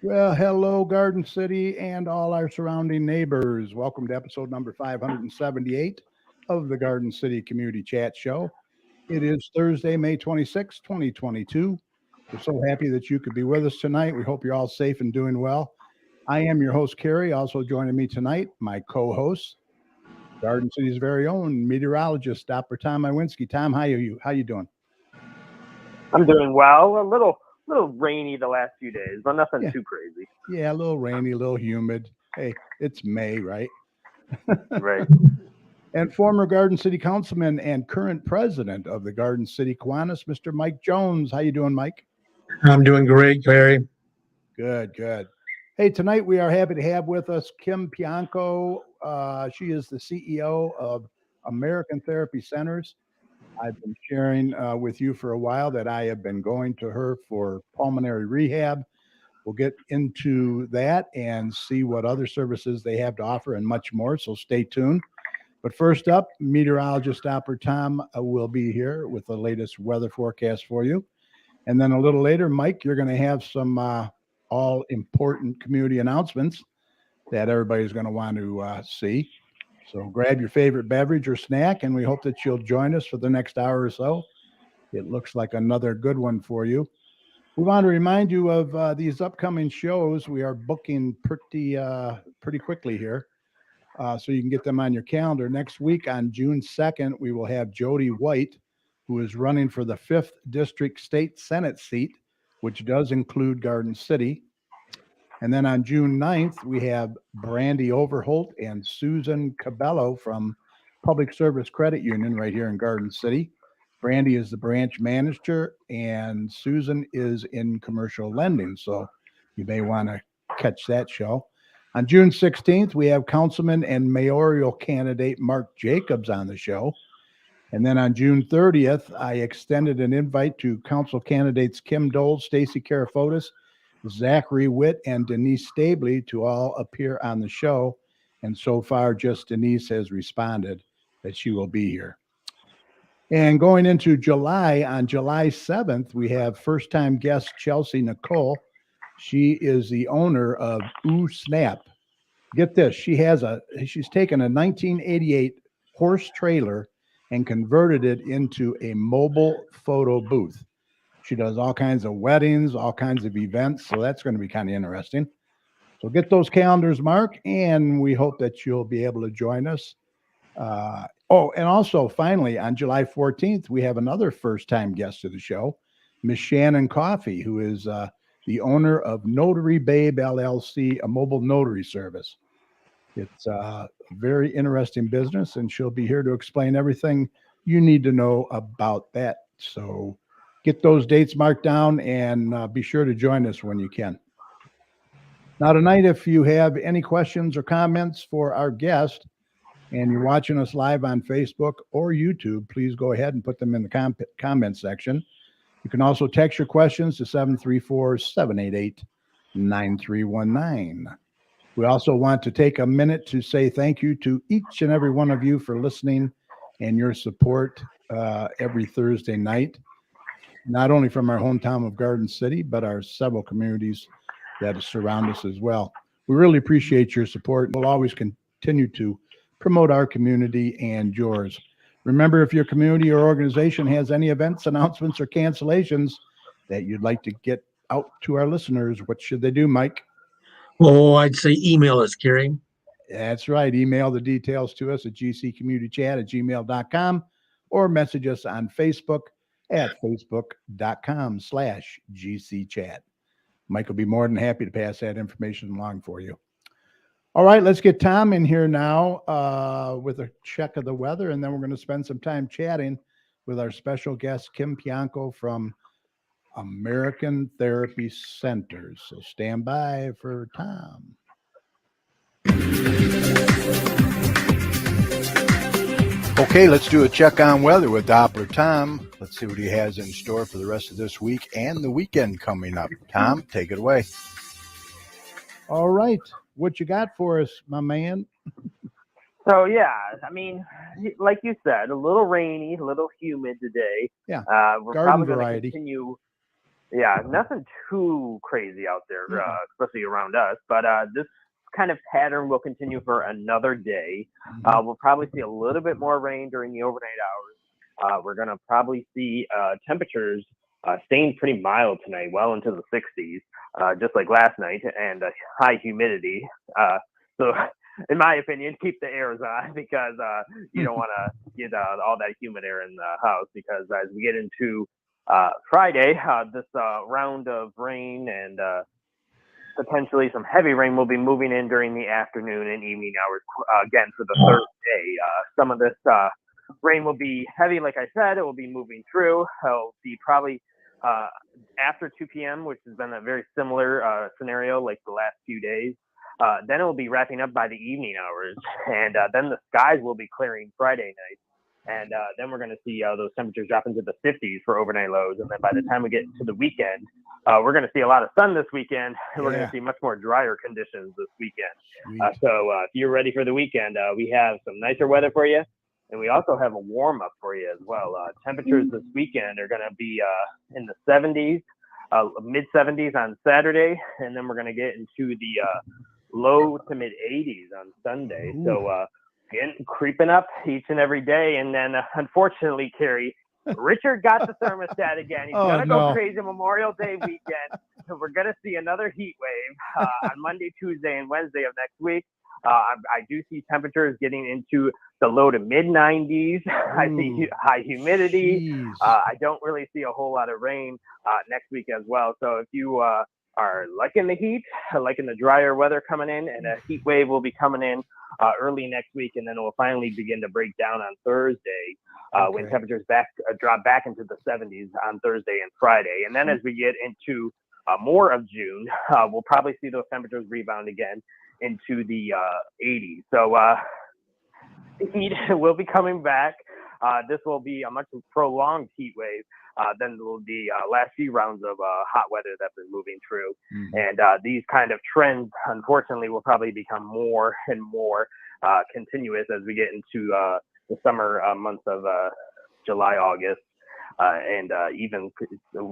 Well, hello, Garden City and all our surrounding neighbors. Welcome to episode number 578 of the Garden City Community Chat Show. It is Thursday, May 26, 2022. We're so happy that you could be with us tonight. We hope you're all safe and doing well. I am your host, Kerry. Also joining me tonight, my co host, Garden City's very own meteorologist, Dr. Tom Iwinski. Tom, how you doing? I'm doing well. A little rainy the last few days, but nothing Yeah, too crazy. yeah, a little rainy, a little humid. Hey, it's May, right? Right. And former Garden City Councilman and current president of the Garden City Kiwanis, Mr. Mike Jones. How you doing, Mike? I'm doing great, Larry. Good, good. Hey, tonight we are happy to have with us Kim Pianko. She is the CEO of American Therapy Centers. I've been sharing with you for a while that I have been going to her for pulmonary rehab. We'll get into that and see what other services they have to offer and much more. So stay tuned. But first up, meteorologist Dr. Tom will be here with the latest weather forecast for you. And then a little later, Mike, you're going to have some all important community announcements that everybody's going to want to see. So grab your favorite beverage or snack, and we hope that you'll join us for the next hour or so. It looks like another good one for you. We want to remind you of these upcoming shows. We are booking pretty quickly here. So you can get them on your calendar. Next week on June 2nd, we will have Jody White, who is running for the 5th District State Senate seat, which does include Garden City. And then on June 9th, we have Brandy Overholt and Susan Cabello from Public Service Credit Union right here in Garden City. Brandy is the branch manager, and Susan is in commercial lending. So you may want to catch that show. On June 16th, we have Councilman and mayoral candidate Mark Jacobs on the show. And then on June 30th, I extended an invite to council candidates Kim Dole, Stacy Karafotis, Zachary Witt, and Denise Stabley to all appear on the show. And so far, just Denise has responded that she will be here. And going into July, on July 7th, we have first time guest Chelsea Nicole. She is the owner of Ooh Snap. Get this, she's taken a 1988 horse trailer and converted it into a mobile photo booth. She does all kinds of weddings, all kinds of events, so that's going to be kind of interesting. So get those calendars marked, and we hope that you'll be able to join us. And also, finally, on July 14th, we have another first-time guest of the show, Miss Shannon Coffey, who is the owner of Notary Babe LLC, a mobile notary service. It's a very interesting business, and she'll be here to explain everything you need to know about that. So get those dates marked down and be sure to join us when you can. Now, tonight, if you have any questions or comments for our guest and you're watching us live on Facebook or YouTube, please go ahead and put them in the comment section. You can also text your questions to 734-788-9319. We also want to take a minute to say thank you to each and every one of you for listening and your support every Thursday night, not only from our hometown of Garden City, but our several communities that surround us as well. We really appreciate your support. We'll always continue to promote our community and yours. Remember, if your community or organization has any events, announcements, or cancellations that you'd like to get out to our listeners, what should they do, Mike? Oh, I'd say email us, Kerry. That's right. Email the details to us at gcommunitychat@gmail.com or message us on Facebook at facebook.com/gcchat. Mike will be more than happy to pass that information along for you. All right, let's get Tom in here now with a check of the weather, and then we're going to spend some time chatting with our special guest, Kim Pianko from American Therapy Centers. So stand by for Tom. Okay, let's do a check on weather with Doppler Tom. Let's see what he has in store for the rest of this week and the weekend coming up. Tom, take it away. All right. What you got for us, my man? So yeah, I mean, like you said, a little rainy, a little humid today. Yeah. We're Garden probably going to variety. continue. Yeah, nothing too crazy out there, especially around us. But this kind of pattern will continue for another day. We'll probably see a little bit more rain during the overnight hours. We're going to probably see temperatures staying pretty mild tonight, well into the 60s, just like last night, and high humidity. So, in my opinion, keep the airs on because you don't want to get all that humid air in the house because as we get into Friday, this round of rain and potentially some heavy rain will be moving in during the afternoon and evening hours again for the third day. Some of this rain will be heavy, like I said. It will be moving through. It'll be probably after 2 p.m., which has been a very similar scenario like the last few days. Then it will be wrapping up by the evening hours, and then the skies will be clearing Friday night. And then we're going to see those temperatures drop into the 50s for overnight lows. And then by the time we get to the weekend, we're going to see a lot of sun this weekend. And we're going to see much more drier conditions this weekend. So if you're ready for the weekend, we have some nicer weather for you. And we also have a warm up for you as well. Temperatures this weekend are going to be in the 70s, mid 70s on Saturday. And then we're going to get into the low to mid 80s on Sunday. Ooh. So, creeping up each and every day. And then, unfortunately, Carrie, Richard got the thermostat again. He's going to go crazy Memorial Day weekend. So we're going to see another heat wave on Monday, Tuesday, and Wednesday of next week. I do see temperatures getting into the low to mid 90s. I see high humidity. I don't really see a whole lot of rain next week as well. So if you are liking the heat, liking the drier weather coming in, and a heat wave will be coming in early next week, and then it will finally begin to break down on Thursday when temperatures drop back into the 70s on Thursday and Friday. And then as we get into more of June, we'll probably see those temperatures rebound again into the 80s. So the heat will be coming back. This will be a much prolonged heat wave than the last few rounds of hot weather that's been moving through. And these kind of trends, unfortunately, will probably become more and more continuous as we get into the summer months of July, August. And even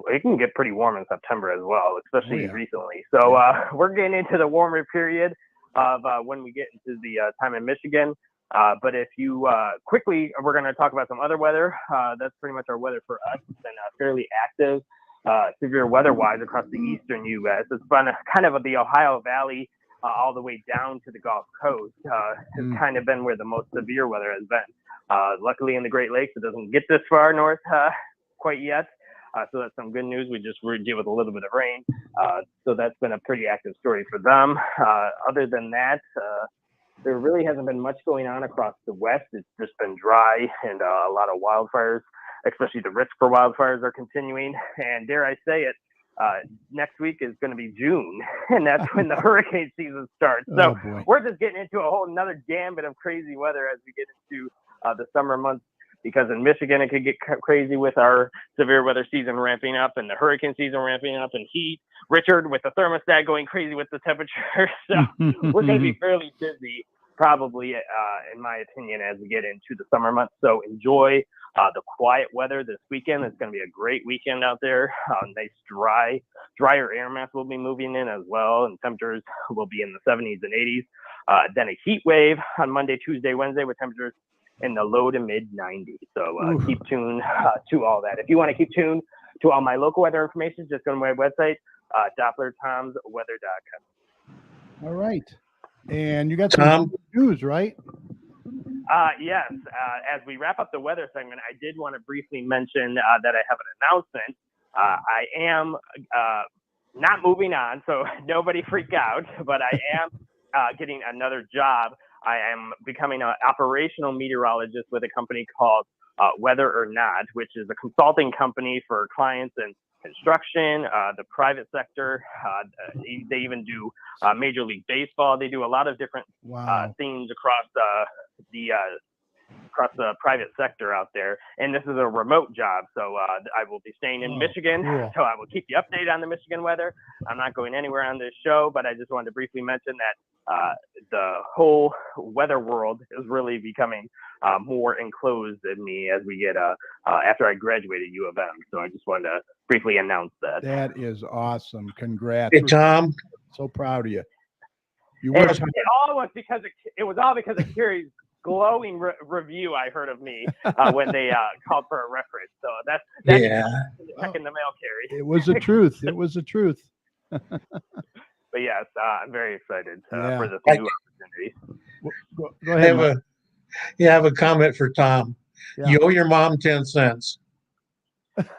it can get pretty warm in September as well, especially recently. So we're getting into the warmer period of when we get into the time in Michigan. But if you quickly, we're going to talk about some other weather. That's pretty much our weather for us. It's been fairly active, severe weather-wise across the eastern U.S. It's been kind of the Ohio Valley all the way down to the Gulf Coast. It's kind of been where the most severe weather has been. Luckily, in the Great Lakes, it doesn't get this far north quite yet. So that's some good news. We just deal with a little bit of rain. So that's been a pretty active story for them. Other than that, there really hasn't been much going on across the West. It's just been dry and a lot of wildfires, especially the risk for wildfires are continuing. And dare I say it, next week is going to be June, and that's when the hurricane season starts. So we're just getting into a whole another gambit of crazy weather as we get into the summer months. Because in Michigan, it could get crazy with our severe weather season ramping up and the hurricane season ramping up and heat. Richard with the thermostat going crazy with the temperature. So we're going to be fairly busy, probably, in my opinion, as we get into the summer months. So enjoy the quiet weather this weekend. It's going to be a great weekend out there. Nice drier air mass will be moving in as well, and temperatures will be in the 70s and 80s. Then a heat wave on Monday, Tuesday, Wednesday with temperatures in the low to mid 90s. So keep tuned to all that. If you want to keep tuned to all my local weather information, just go to my website, DopplerTomsWeather.com. All right. And you got some news, right? Yes. As we wrap up the weather segment, I did want to briefly mention that I have an announcement. I am not moving on, so nobody freak out, but I am getting another job. I am becoming an operational meteorologist with a company called Weather or Not, which is a consulting company for clients in construction, the private sector. They even do Major League Baseball. They do a lot of different themes across the across the private sector out there. And this is a remote job, so I will be staying in Michigan. Cool. So I will keep you updated on the Michigan weather. I'm not going anywhere on this show, but I just wanted to briefly mention that the whole weather world is really becoming more enclosed in me as we get after I graduated U of M. So I just wanted to briefly announce that. That is awesome. Congrats. Hey, We're Tom. so proud of you. You And work it all was because of Carrie's glowing review I heard of me when they called for a reference. So that's Yeah. check in the mail, Carrie. It was the truth. It was the truth. But yes, I'm very excited Yeah. for this new opportunity. Go I ahead. have Mike. a comment for Tom. Yeah. You owe your mom 10 cents.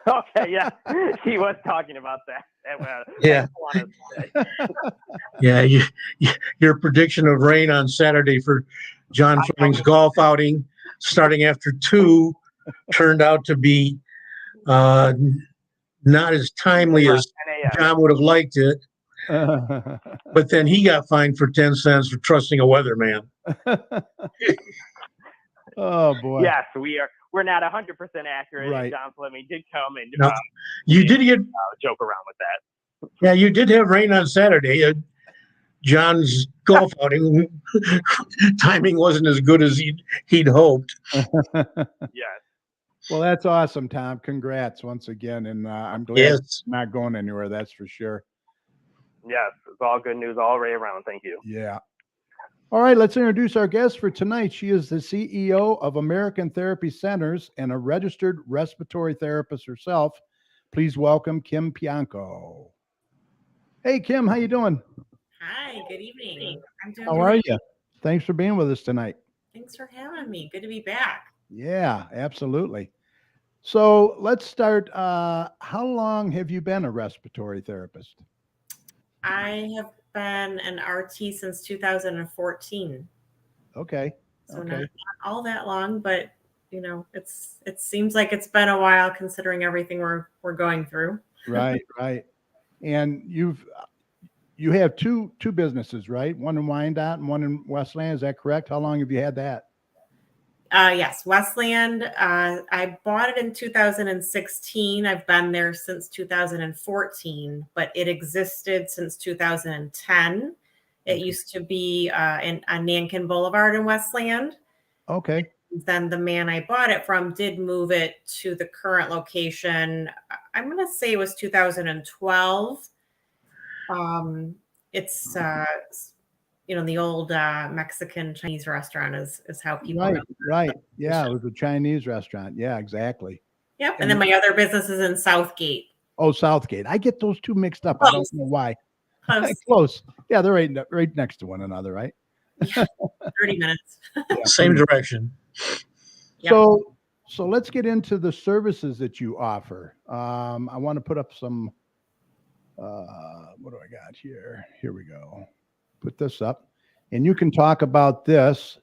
Okay, yeah, he was talking about that. Yeah. Yeah. Your prediction of rain on Saturday for John Fleming's golf outing starting after 2 turned out to be not as timely as John would have liked it. But then he got fined for 10 cents for trusting a weatherman. Oh boy. Yes, we're not 100% accurate. Right. John Fleming did come and No, you did get joke around with that. Yeah, you did have rain on Saturday. John's golf outing timing wasn't as good as he'd hoped. Yes. Well, that's awesome, Tom. Congrats once again, and I'm glad Yes. it's not going anywhere. That's for sure. Yes, it's all good news all the way around. Thank you. Yeah. All right, let's introduce our guest for tonight. She is the CEO of American Therapy Centers and a registered respiratory therapist herself. Please welcome Kim Pianko. Hey, Kim, how you doing? Hi, good evening. I'm doing How great. are you? Thanks for being with us tonight. Thanks for having me. Good to be back. Yeah, absolutely. So let's start. How long have you been a respiratory therapist? I have been an RT since 2014. Okay. So Okay. not all that long, but it seems like it's been a while considering everything we're going through. Right, right. And you have two businesses, right? One in Wyandotte and one in Westland. Is that correct? How long have you had that? Yes, Westland. I bought it in 2016. I've been there since 2014, but it existed since 2010. It used to be on Nankin Boulevard in Westland. Okay. Then the man I bought it from did move it to the current location. I'm going to say it was 2012. It's the old Mexican Chinese restaurant is how people Right, know. right. Yeah, it was a Chinese restaurant. Yeah, exactly. Yep. And then my other business is in Southgate. Oh, Southgate. I get those two mixed up. I don't know why. Close. Close. Yeah, they're right next to one another, right? 30 minutes. Same direction. Yep. So let's get into the services that you offer. I want to put up some. What do I got here? Here we go. Put this up, and you can talk about this.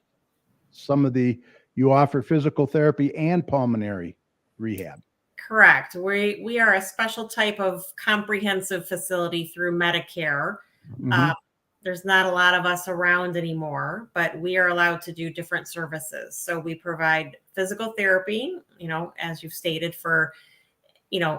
You offer physical therapy and pulmonary rehab. Correct. We are a special type of comprehensive facility through Medicare. Mhm. There's not a lot of us around anymore, but we are allowed to do different services. So we provide physical therapy, as you've stated, for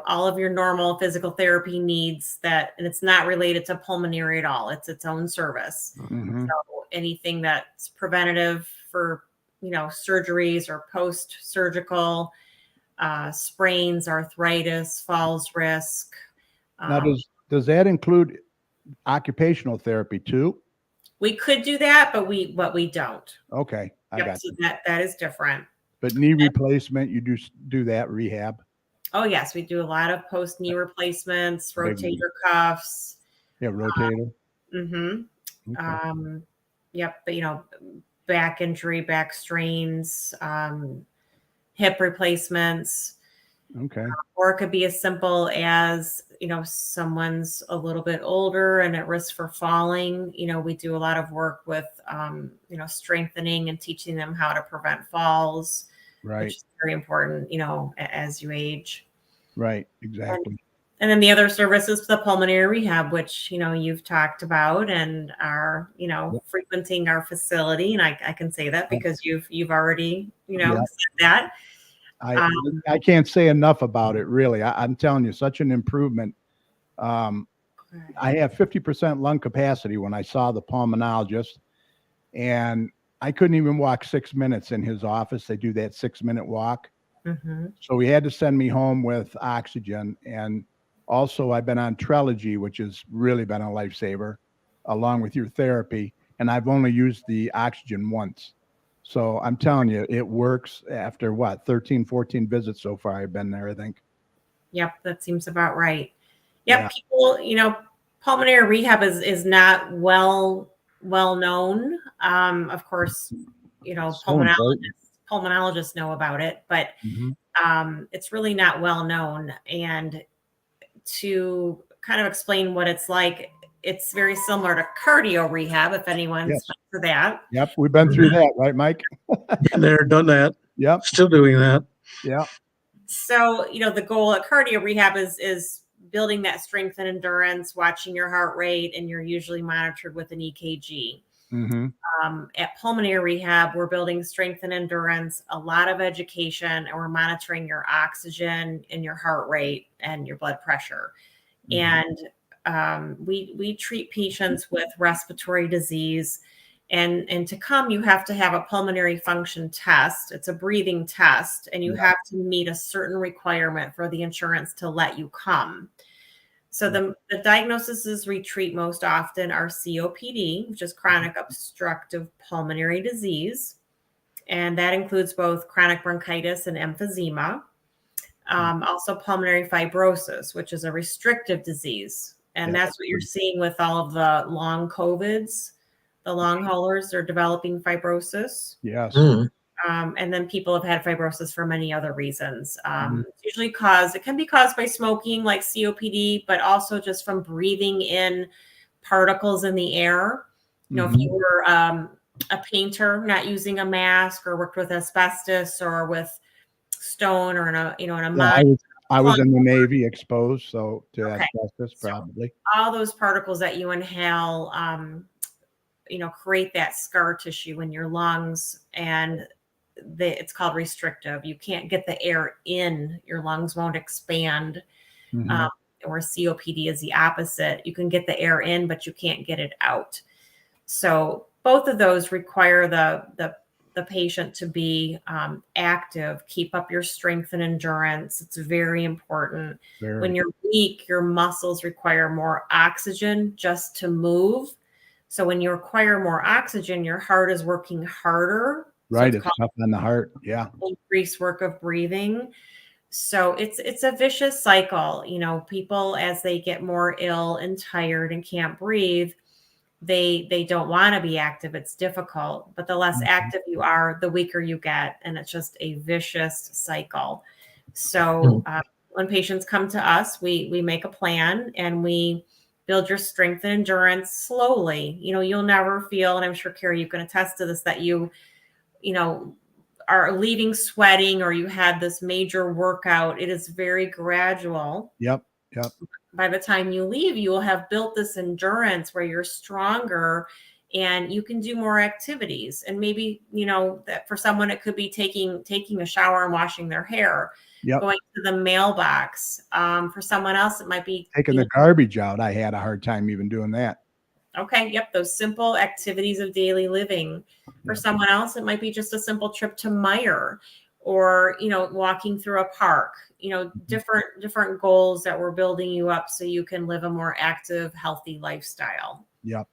all of your normal physical therapy needs and it's not related to pulmonary at all. It's its own service. Mhm. So anything that's preventative for, surgeries or post-surgical, sprains, arthritis, falls risk. Now, does that include occupational therapy too? We could do that, but we don't. Okay, I got So you. that is different. But knee replacement, you do that rehab? Oh yes, we do a lot of post knee replacements, rotator cuffs. Yeah, rotator. Okay. Yep. But back injury, back strains, hip replacements. Okay. Or it could be as simple as, someone's a little bit older and at risk for falling. We do a lot of work with, strengthening and teaching them how to prevent falls, Right. which is very important, as you age. Right. Exactly. And then the other service is the pulmonary rehab, which, you've talked about and are, frequenting our facility. And I can say that because you've already, Yeah. said that. I can't say enough about it, really. I'm telling you, such an improvement. I have 50% lung capacity when I saw the pulmonologist, and I couldn't even walk 6 minutes in his office. They do that 6-minute walk. Mm-hmm. So he had to send me home with oxygen. And also, I've been on Trelegy, which has really been a lifesaver, along with your therapy. And I've only used the oxygen once. So I'm telling you, it works after 13, 14 visits so far. I've been there, I think. Yep, that seems about right. Yep, Yeah. people, pulmonary rehab is not well known. Of course, pulmonologists know about it, but it's really not well known. And to kind of explain what it's like, it's very similar to cardio rehab, if anyone's Yes. for that. Yep, we've been through that, right, Mike? Been there, done that. Yep. Still doing that. Yeah. So, the goal at cardio rehab is building that strength and endurance, watching your heart rate, and you're usually monitored with an EKG. Mm-hmm. At pulmonary rehab, we're building strength and endurance, a lot of education, and we're monitoring your oxygen and your heart rate and your blood pressure. Mm-hmm. And we treat patients with respiratory disease. And to come, you have to have a pulmonary function test. It's a breathing test, and you have to meet a certain requirement for the insurance to let you come. So the diagnoses we treat most often are COPD, which is chronic obstructive pulmonary disease. And that includes both chronic bronchitis and emphysema. Also pulmonary fibrosis, which is a restrictive disease. And that's what you're seeing with all of the long COVIDs. The long haulers are developing fibrosis. Yes. And then people have had fibrosis for many other reasons. It's usually it can be caused by smoking, like COPD, but also just from breathing in particles in the air. If you were a painter, not using a mask, or worked with asbestos or with stone, or in a mine. I was in the Navy, exposed to asbestos, So probably. all those particles that you inhale, create that scar tissue in your lungs, and it's called restrictive. You can't get the air in, your lungs won't expand. Or COPD is the opposite. You can get the air in, but you can't get it out. So both of those require the patient to be active, keep up your strength and endurance. It's very important. When you're weak, your muscles require more oxygen just to move. So when you require more oxygen, your heart is working harder. Right, it's tough on the heart. Yeah. Increased work of breathing. So it's a vicious cycle. People, as they get more ill and tired and can't breathe, they don't want to be active. It's difficult, but the less active you are, the weaker you get. And it's just a vicious cycle. So when patients come to us, we make a plan and we build your strength and endurance slowly. You'll never feel, and I'm sure, Carrie, you can attest to this, that you are leaving sweating or you had this major workout. It is very gradual. Yep. By the time you leave, you will have built this endurance where you're stronger and you can do more activities. And maybe, that for someone, it could be taking a shower and washing their hair, going to the mailbox. For someone else, it might be taking the garbage out. I had a hard time even doing that. Okay. Yep. Those simple activities of daily living. For someone else, it might be just a simple trip to Meijer, or, walking through a park, different goals that we're building you up so you can live a more active, healthy lifestyle. Yep.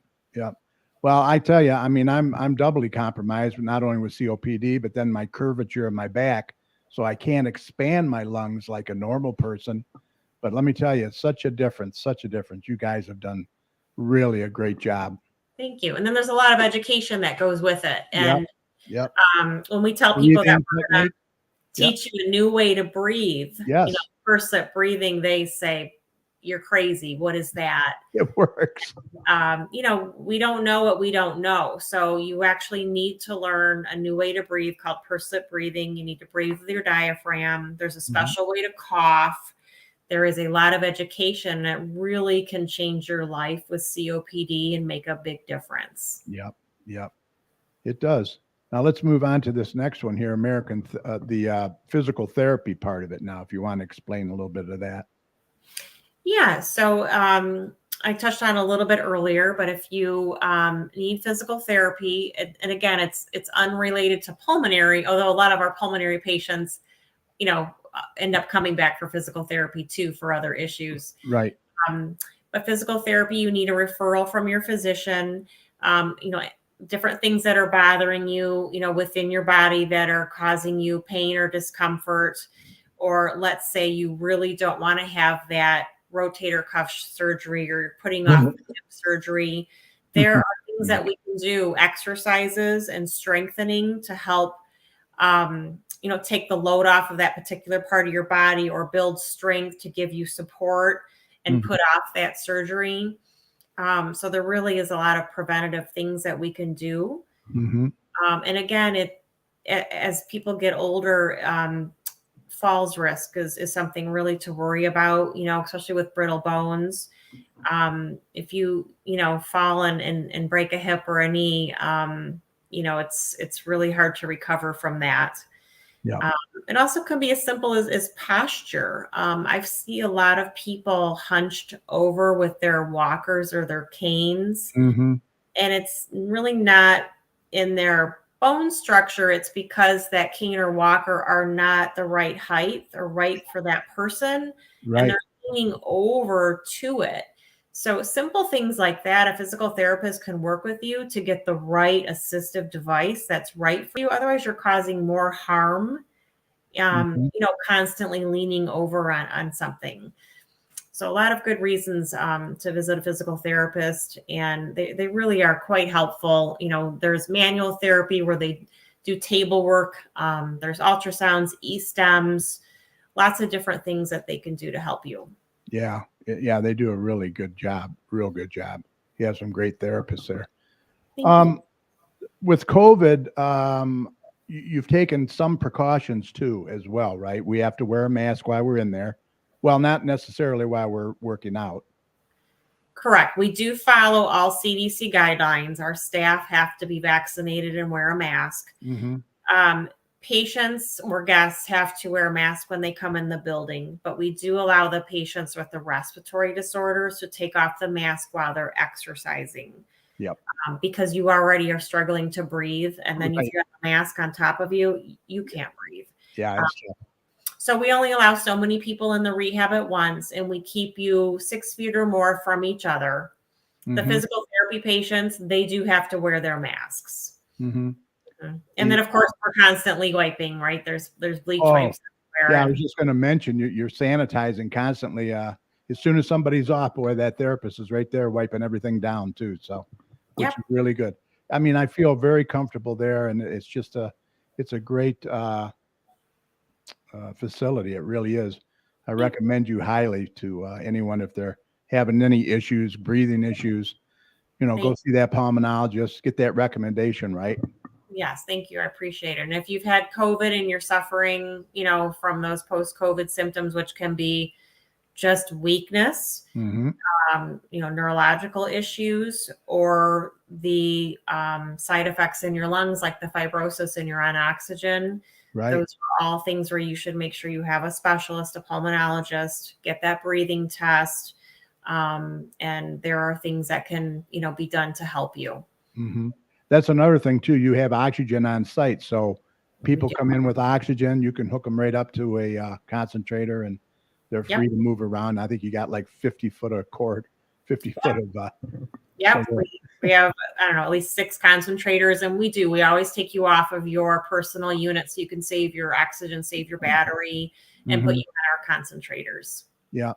Well, I tell you, I'm doubly compromised, not only with COPD, but then my curvature of my back. So I can't expand my lungs like a normal person. But let me tell you, it's such a difference. You guys have done really a great job. Thank you. And then there's a lot of education that goes with it. And when we tell people that we're going to teach you a new way to breathe, first lip breathing, they say, "You're crazy. What is that?" It works. We don't know what we don't know. So you actually need to learn a new way to breathe called pursed lip breathing. You need to breathe with your diaphragm. There's a special way to cough. there is a lot of education that really can change your life with COPD and make a big difference. Yep. Yep. It does. Now let's move on to this next one here, the physical therapy part of it now, if you want to explain a little bit of that. Yeah. So I touched on a little bit earlier, but if you need physical therapy, and again, it's unrelated to pulmonary, although a lot of our pulmonary patients, end up coming back for physical therapy too for other issues. Right. But physical therapy, you need a referral from your physician. Different things that are bothering you, within your body that are causing you pain or discomfort, or let's say you really don't want to have that rotator cuff surgery or you're putting off surgery. There are things that we can do, exercises and strengthening to help, take the load off of that particular part of your body or build strength to give you support and put off that surgery. So there really is a lot of preventative things that we can do. And again, as people get older, falls risk is something really to worry about, especially with brittle bones. If you, fall and break a hip or a knee, it's really hard to recover from that. Yeah. It also can be as simple as posture. I see a lot of people hunched over with their walkers or their canes, and it's really not in their bone structure. It's because that cane or walker are not the right height or right for that person, and they're leaning over to it. So simple things like that, a physical therapist can work with you to get the right assistive device that's right for you. Otherwise, you're causing more harm, constantly leaning over on something. So a lot of good reasons to visit a physical therapist, and they really are quite helpful. There's manual therapy where they do table work. There's ultrasounds, e-stems, lots of different things that they can do to help you. Yeah. Yeah. They do a really good job. Real good job. You have some great therapists there. Thank you. With COVID, you've taken some precautions too, as well, right? We have to wear a mask while we're in there. Well, not necessarily while we're working out. Correct. We do follow all CDC guidelines. Our staff have to be vaccinated and wear a mask. Patients or guests have to wear a mask when they come in the building, but we do allow the patients with the respiratory disorders to take off the mask while they're exercising. Yep. Because you already are struggling to breathe, and then if you have a mask on top of you, you can't breathe. Yeah. So we only allow so many people in the rehab at once, and we keep you 6 feet or more from each other. The physical therapy patients, they do have to wear their masks. And then, of course, we're constantly wiping, right? There's bleach wipes everywhere. Yeah, I was just going to mention you're sanitizing constantly. As soon as somebody's off, boy, that therapist is right there wiping everything down too. So, which is really good. I mean, I feel very comfortable there, and it's just it's a great facility. It really is. I recommend you highly to anyone if they're having any issues, breathing issues. Go see that pulmonologist. Get that recommendation, right? Yes, thank you. I appreciate it. And if you've had COVID and you're suffering, from those post-COVID symptoms, which can be just weakness, neurological issues, or the side effects in your lungs, like the fibrosis and you're on oxygen. Right. Those are all things where you should make sure you have a specialist, a pulmonologist, get that breathing test. And there are things that can, be done to help you. That's another thing too. You have oxygen on site. So people come in with oxygen, you can hook them right up to a concentrator and they're free to move around. I think you got like 50 foot of cord, 50 foot of. We have, I don't know, at least 6 concentrators, and we always take you off of your personal unit so you can save your oxygen, save your battery, and put you in our concentrators. Yeah.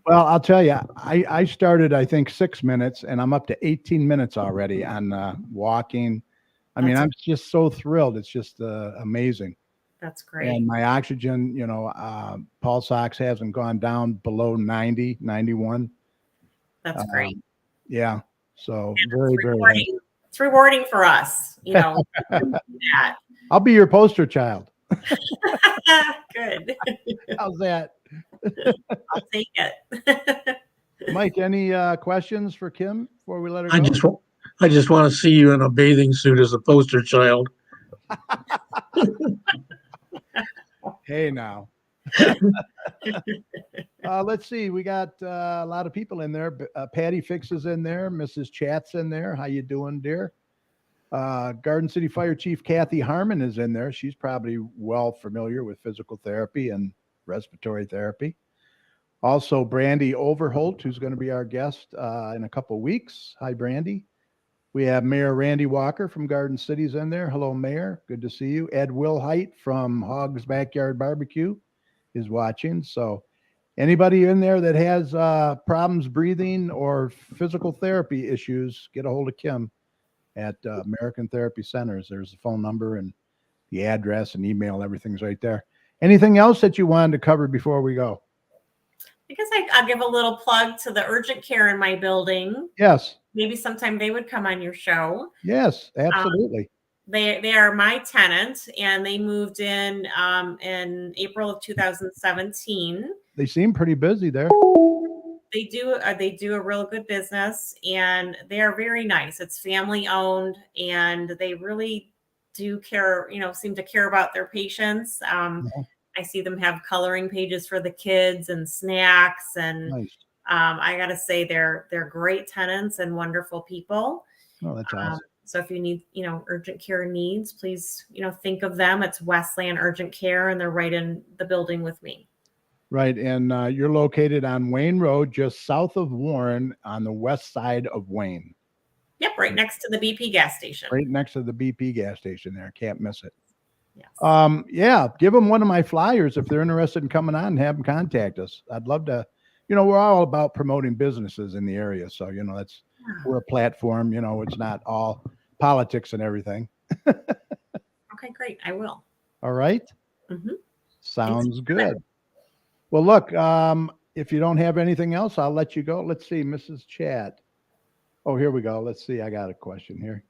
Well, I'll tell you, I started, I think 6 minutes, and I'm up to 18 minutes already on walking. I mean, I'm just so thrilled. It's just amazing. That's great. And my oxygen, pulse ox hasn't gone down below 90, 91. That's great. Yeah. So very, it's rewarding for us, that. I'll be your poster child. Good. How's that? I'll take it. Mike, any questions for Kim before we let her I go? just want to see you in a bathing suit as a poster child. Hey, now. Let's see. We got a lot of people in there. Patty Fix is in there. Mrs. Chat's in there. How you doing, dear? Garden City Fire Chief Kathy Harmon is in there. She's probably well familiar with physical therapy and respiratory therapy. Also, Brandy Overholt, who's going to be our guest in a couple weeks. Hi, Brandy. We have Mayor Randy Walker from Garden City's in there. Hello, Mayor. Good to see you. Ed Wilhite from Hogg's Backyard Barbecue is watching. So anybody in there that has problems breathing or physical therapy issues, get a hold of Kim at American Therapy Centers. There's the phone number and the address and email. Everything's right there. Anything else that you wanted to cover before we go? Because I'll give a little plug to the urgent care in my building. Yes. Maybe sometime they would come on your show. Yes, absolutely. They are my tenant, and they moved in April of 2017. They seem pretty busy there. They do a real good business, and they are very nice. It's family owned, and they really do care, seem to care about their patients. I see them have coloring pages for the kids and snacks, and Nice. I got to say they're great tenants and wonderful people. Oh, that's awesome. So if you need, urgent care needs, please, think of them. It's Westland Urgent Care, and they're right in the building with me. Right. And you're located on Wayne Road, just south of Warren on the west side of Wayne. Yep. Right next to the BP gas station. Right next to the BP gas station there. Can't miss it. Yes. Yeah. Give them one of my flyers if they're interested in coming on and have them contact us. I'd love to, we're all about promoting businesses in the area. So, we're a platform, it's not all politics and everything. Okay, great. I will. All right. Mm-hmm. Sounds good. Well, look, if you don't have anything else, I'll let you go. Let's see, Mrs. Chat. Oh, here we go. Let's see. I got a question here.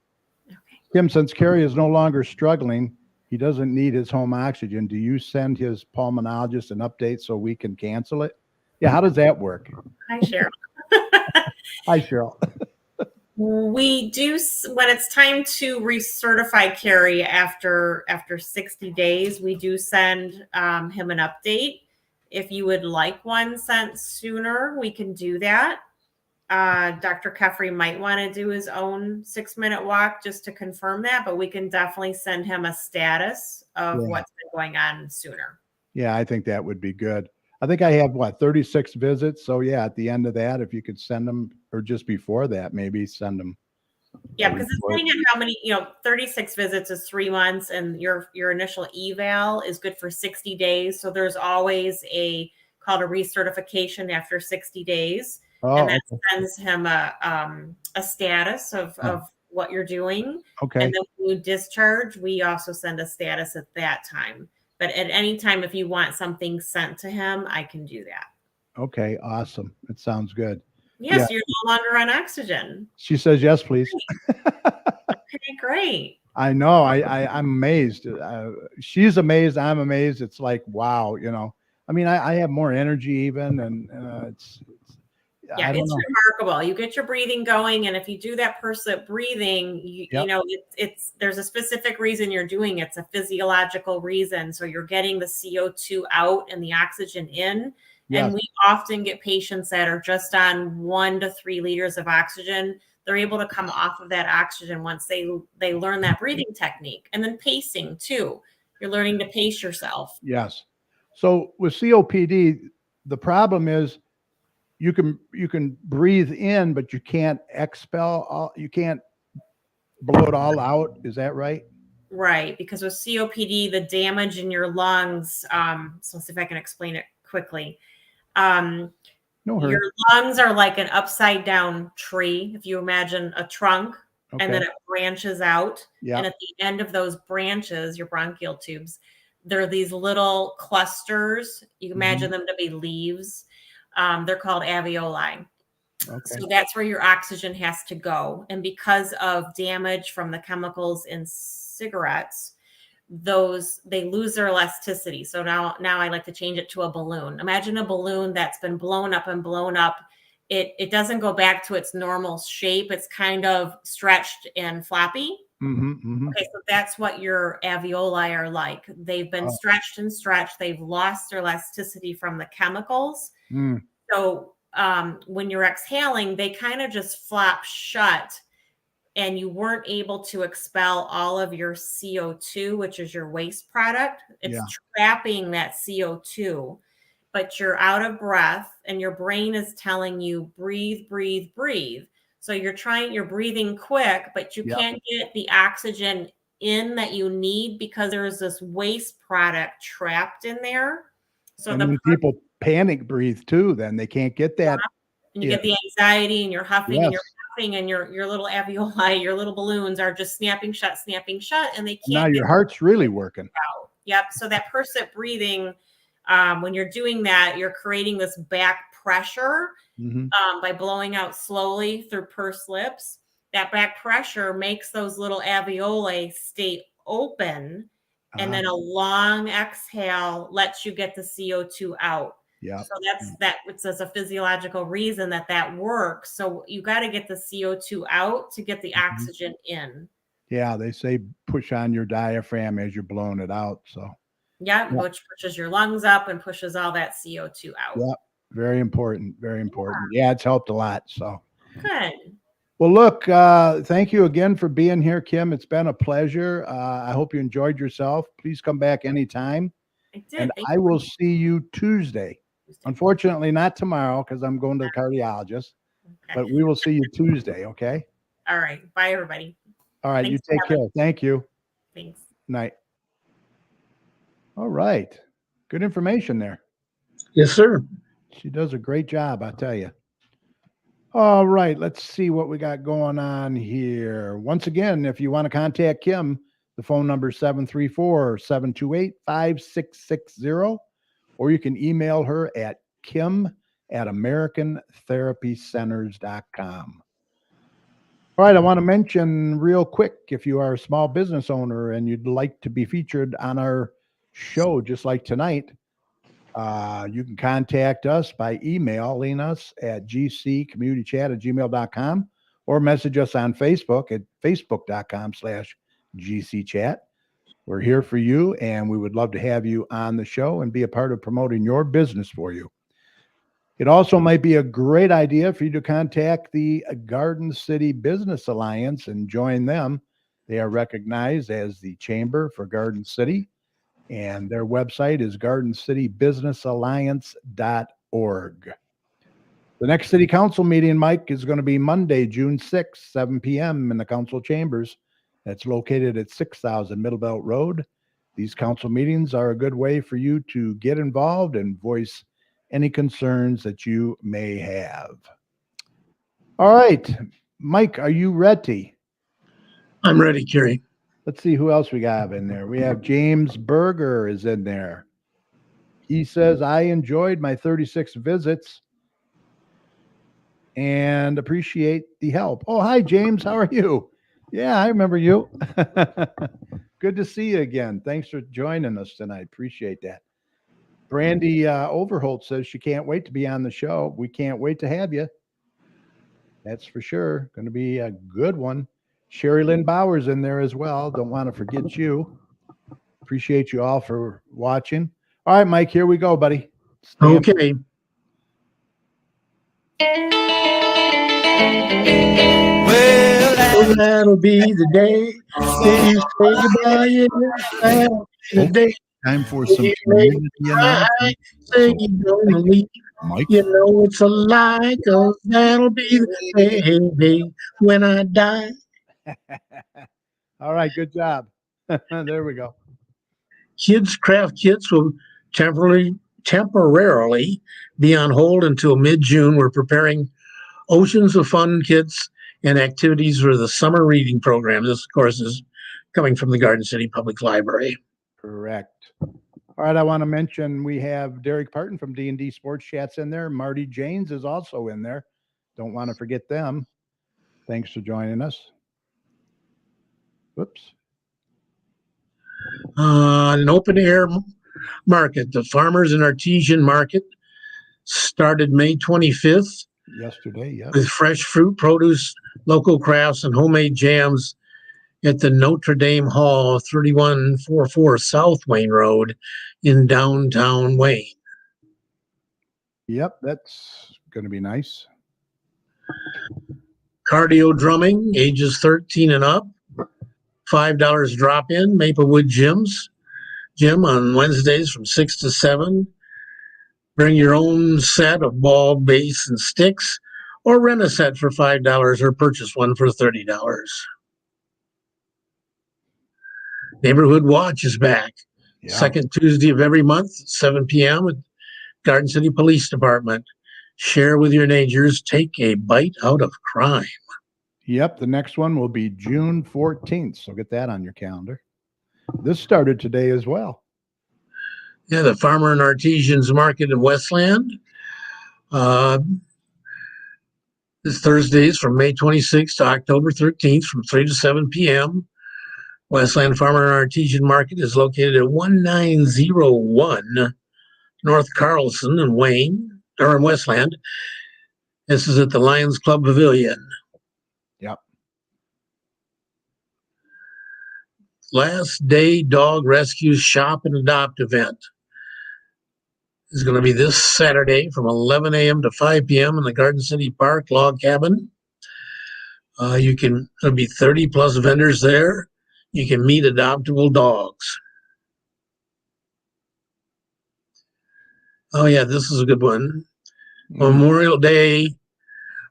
Okay. Kim, since Kerry is no longer struggling, he doesn't need his home oxygen. Do you send his pulmonologist an update so we can cancel it? Yeah, how does that work? Hi, Cheryl. Hi, Cheryl. We do, when it's time to recertify Kerry after 60 days, we do send him an update. If you would like one sent sooner, we can do that. Dr. Keffrey might want to do his own 6-minute walk just to confirm that, but we can definitely send him a status of what's been going on sooner. Yeah, I think that would be good. I think I have 36 visits. So yeah, at the end of that, if you could send them, or just before that, maybe send them. Yeah, because depending on how many, 36 visits is 3 months, and your initial eval is good for 60 days. So there's always called a recertification after 60 days. And that sends him a status of what you're doing. Okay. And then when you discharge, we also send a status at that time. But at any time, if you want something sent to him, I can do that. Okay, awesome. It sounds good. Yes, you're no longer on oxygen. She says yes, please. Okay, great. I know. I'm amazed. She's amazed. I'm amazed. It's like, wow, I mean, I have more energy even, and it's remarkable. You get your breathing going, and if you do that person breathing, it's there's a specific reason you're doing it. It's a physiological reason. So you're getting the CO2 out and the oxygen in. Yes. And we often get patients that are just on 1 to 3 liters of oxygen. They're able to come off of that oxygen once they learn that breathing technique. And then pacing too. You're learning to pace yourself. Yes. So with COPD, the problem is you can breathe in, but you can't expel. You can't blow it all out. Is that right? Right. Because with COPD, the damage in your lungs. So let's see if I can explain it quickly. Your lungs are like an upside down tree. If you imagine a trunk, and then it branches out. And at the end of those branches, your bronchial tubes, there are these little clusters. You imagine them to be leaves. They're called alveoli. Okay. So that's where your oxygen has to go. And because of damage from the chemicals in cigarettes, they lose their elasticity. So now I like to change it to a balloon. Imagine a balloon that's been blown up and blown up. It doesn't go back to its normal shape. It's kind of stretched and floppy. Okay, so that's what your alveoli are like. They've been stretched and stretched. They've lost their elasticity from the chemicals. So when you're exhaling, they kind of just flop shut, and you weren't able to expel all of your CO2, which is your waste product. It's trapping that CO2, but you're out of breath, and your brain is telling you breathe, breathe, breathe. So you're breathing quick, but you can't get the oxygen in that you need because there's this waste product trapped in there. So and when people panic breathe too, then they can't get that. And you get the anxiety, and you're huffing and you're puffing, and your little alveoli, your little balloons are just snapping shut, and they can't. Now your heart's really working. Out. Yep. So that percent breathing, when you're doing that, you're creating this back pressure by blowing out slowly through pursed lips. That back pressure makes those little alveoli stay open, and then a long exhale lets you get the CO2 out. Yeah. So it's a physiological reason that works. So you got to get the CO2 out to get the oxygen in. Yeah, they say push on your diaphragm as you're blowing it out. So which pushes your lungs up and pushes all that CO2 out. Yeah, very important. Very important. Yeah, it's helped a lot. So good. Well, look, thank you again for being here, Kim. It's been a pleasure. I hope you enjoyed yourself. Please come back anytime. I did. And I will see you Tuesday. Unfortunately, not tomorrow because I'm going to the cardiologist. But we will see you Tuesday, okay? All right. Bye, everybody. All right. Thanks, you take care. Thank you. Thanks. Night. All right. Good information there. Yes, sir. She does a great job, I tell you. All right. Let's see what we got going on here. Once again, if you want to contact Kim, the phone number is 734-728-5660, or you can email her at kim@americantherapycenters.com. All right, I want to mention real quick, if you are a small business owner and you'd like to be featured on our show, just like tonight, you can contact us by emailing us at gccommunitychat@gmail.com or message us on Facebook at facebook.com/gcchat. We're here for you, and we would love to have you on the show and be a part of promoting your business for you. It also might be a great idea for you to contact the Garden City Business Alliance and join them. They are recognized as the Chamber for Garden City, and their website is gardencitybusinessalliance.org. The next city council meeting, Mike, is going to be Monday, June 6th, 7 p.m. in the council chambers. That's located at 6000 Middlebelt Road. These council meetings are a good way for you to get involved and voice any concerns that you may have. All right, Mike, are you ready? I'm ready, Kerry. Let's see who else we got in there. We have James Berger is in there. He says, I enjoyed my 36 visits and appreciate the help. Oh, hi, James. How are you? Yeah, I remember you. Good to see you again. Thanks for joining us tonight. Appreciate that. Brandy Overholt says she can't wait to be on the show. We can't wait to have you. That's for sure. Going to be a good one. Sherry Lynn Bowers in there as well. Don't want to forget you. Appreciate you all for watching. All right, Mike, here we go, buddy. Okay. Well, that'll be the day that you say goodbye. Yeah, the day time for some community announcement. Say you're gonna leave. Mike, you know it's a lie, 'cause that'll be the day when I die. All right, good job. There we go. Kids Craft Kits will temporarily be on hold until mid-June. We're preparing oceans of fun kits and activities for the summer reading program. This, of course, is coming from the Garden City Public Library. Correct. All right, I want to mention we have Derek Parton from D&D Sports Chats in there. Marty Janes is also in there. Don't want to forget them. Thanks for joining us. Whoops. An open air market. The Farmers and Artisan Market started May 25th Yesterday, yes. with fresh fruit, produce, local crafts, and homemade jams at the Notre Dame Hall, 3144 South Wayne Road in downtown Wayne. Yep, that's going to be nice. Cardio drumming, ages 13 and up. $5 drop in, Maplewood Gym on Wednesdays from 6 to 7. Bring your own set of ball, bass, and sticks, or rent a set for $5 or purchase one for $30. Neighborhood Watch is back. Yeah. Second Tuesday of every month, 7 p.m. at Garden City Police Department. Share with your neighbors. Take a bite out of crime. Yep, the next one will be June 14th, so get that on your calendar. This started today as well. Yeah, the Farmer and Artisans Market in Westland. This Thursdays from May 26th to October 13th from 3 to 7 p.m. Westland Farmer and Artisan Market is located at 1901 North Carlson in Wayne, or in Westland. This is at the Lions Club Pavilion. Yep. Last Day Dog Rescue Shop and Adopt event is going to be this Saturday from 11 a.m. to 5 p.m. in the Garden City Park Log Cabin. There'll be 30 plus vendors there. You can meet adoptable dogs. Oh yeah, this is a good one. Memorial Day,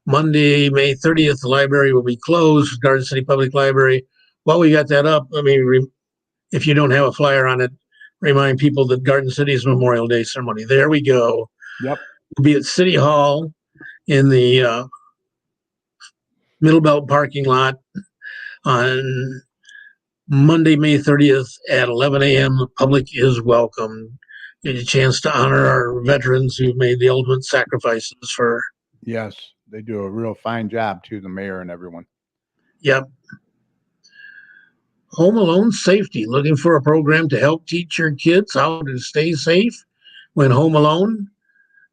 Monday, May 30th, the library will be closed, Garden City Public Library. While we got that up, if you don't have a flyer on it, remind people that Garden City's Memorial Day ceremony. There we go. Yep. We'll be at City Hall in the Middle Belt parking lot on Monday, May 30th at 11 a.m. The public is welcome. Get a chance to honor our veterans who've made the ultimate sacrifices for. Yes, they do a real fine job too, the mayor and everyone. Yep. Home Alone Safety, looking for a program to help teach your kids how to stay safe when home alone.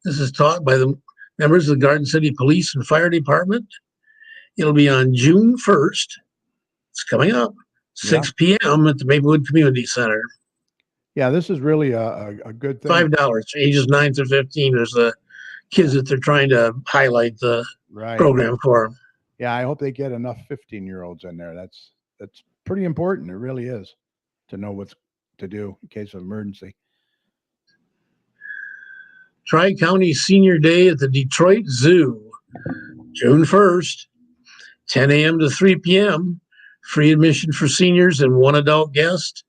This is taught by the members of the Garden City Police and Fire Department. It'll be on June 1st. It's coming up, 6 p.m. at the Maplewood Community Center. Yeah, this is really a good thing. $5, ages 9 to 15. There's the kids that they're trying to highlight the program for. Yeah, I hope they get enough 15-year-olds in there. That's pretty important. It really is, to know what to do in case of emergency. Tri-County Senior Day at the Detroit Zoo, June 1st, 10 a.m. to 3 p.m. Free admission for seniors and one adult guest.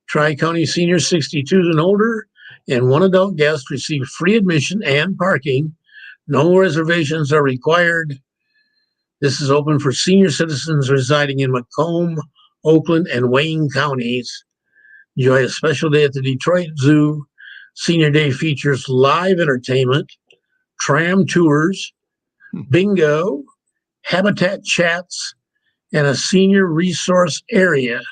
Tri-County seniors 62 and older and one adult guest receive free admission and parking. No reservations are required. This is open for senior citizens residing in Macomb, Oakland, and Wayne counties. Enjoy a special day at the Detroit Zoo. Senior Day features live entertainment, tram tours, bingo, habitat chats, and a senior resource area.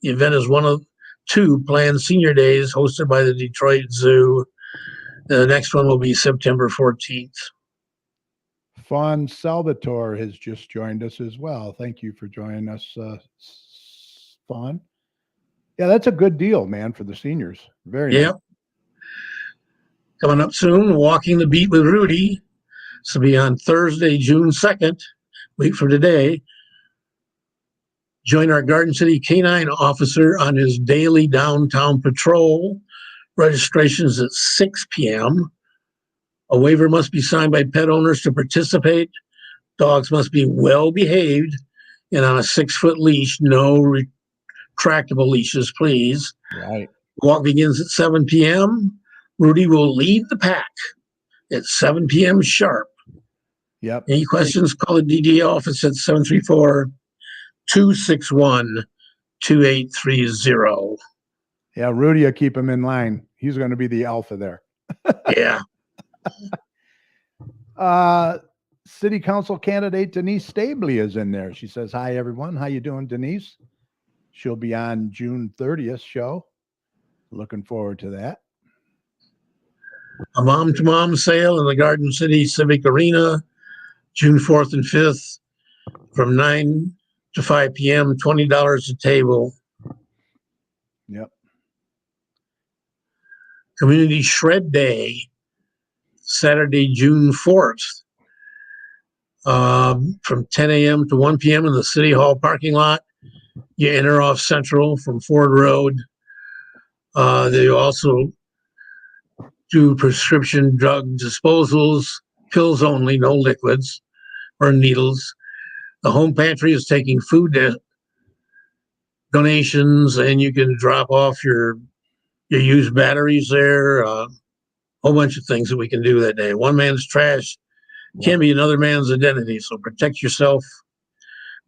The event is one of 2 planned senior days hosted by the Detroit Zoo. The next one will be September 14th. Fawn Salvatore has just joined us as well. Thank you for joining us, Fawn. Yeah, that's a good deal, man, for the seniors. Very nice. Coming up soon, Walking the Beat with Rudy. This will be on Thursday, June 2nd, week from today. Join our Garden City Canine officer on his daily downtown patrol. Registrations at 6 p.m. A waiver must be signed by pet owners to participate. Dogs must be well behaved and on a 6-foot leash. No retractable leashes, please. Right. Walk begins at 7 p.m. Rudy will lead the pack at 7 p.m. sharp. Yep. Any questions, call the DDA office at 734-261-2830. Yeah, Rudy will keep him in line. He's going to be the alpha there. Yeah. City Council candidate Denise Stabley is in there. She says, "Hi, everyone. How you doing, Denise?" She'll be on June 30th show. Looking forward to that. A mom-to-mom sale in the Garden City Civic Arena, June 4th and 5th, from 9 to 5 p.m., $20 a table. Yep. Community Shred Day, Saturday, June 4th, from 10 a.m. to 1 p.m. in the City Hall parking lot. You enter off Central from Ford Road. They also do prescription drug disposals, pills only, no liquids or needles. The home pantry is taking food donations, and you can drop off your used batteries there. A whole bunch of things that we can do that day. One man's trash can be another man's identity, so protect yourself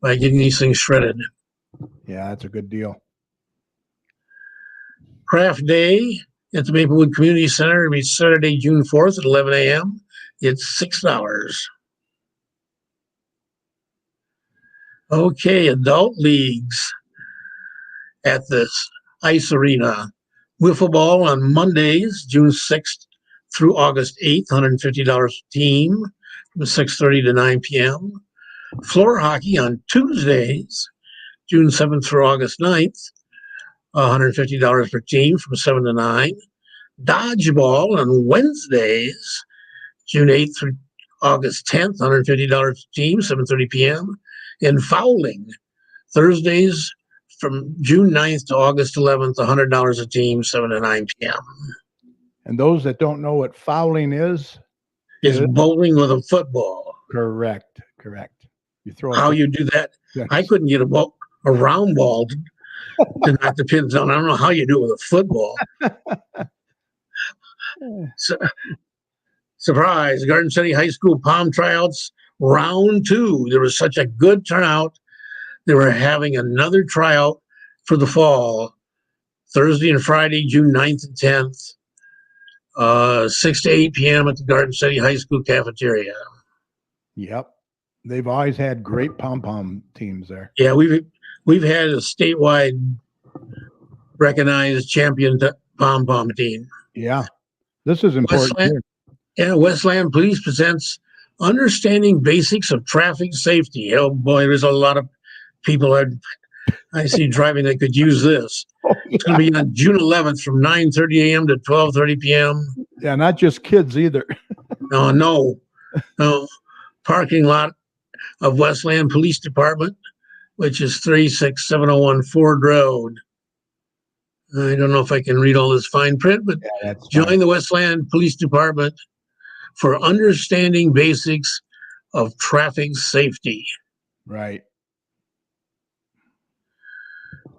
by getting these things shredded. Yeah, that's a good deal. Craft Day at the Maplewood Community Center. It'll be Saturday, June 4th at 11 a.m. It's $6. Okay, adult leagues at this ice arena. Wiffle ball on Mondays, June 6th through August 8th, $150 a team from 6:30 to 9 p.m. Floor hockey on Tuesdays, June 7th through August 9th, $150 per team from 7 to 9. Dodgeball on Wednesdays, June 8th through August 10th, $150 a team, 7:30 p.m. And fouling, Thursdays from June 9th to August 11th, $100 a team, 7 to 9 p.m. And those that don't know what fouling is Bowling with a football. correct. You throw How you do that? I couldn't get a round ball to knock the pins down. I don't know how you do it with a football. Surprise, Garden City High School Palm Tryouts, round 2. There was such a good turnout. They were having another tryout for the fall, Thursday and Friday, June 9th and 10th, 6 to 8 p.m. at the Garden City High School cafeteria. Yep. They've always had great pom-pom teams there. Yeah, we've had a statewide recognized champion pom-pom team. Yeah. This is important. Westland Police presents Understanding Basics of Traffic Safety. Oh boy, there's a lot of people I see driving that could use this. It's going to be on June 11th from 9:30 a.m. to 12:30 p.m. Yeah, not just kids either. No. Parking lot of Westland Police Department, which is 36701 Ford Road. I don't know if I can read all this fine print, but join the Westland Police Department for understanding basics of traffic safety. Right.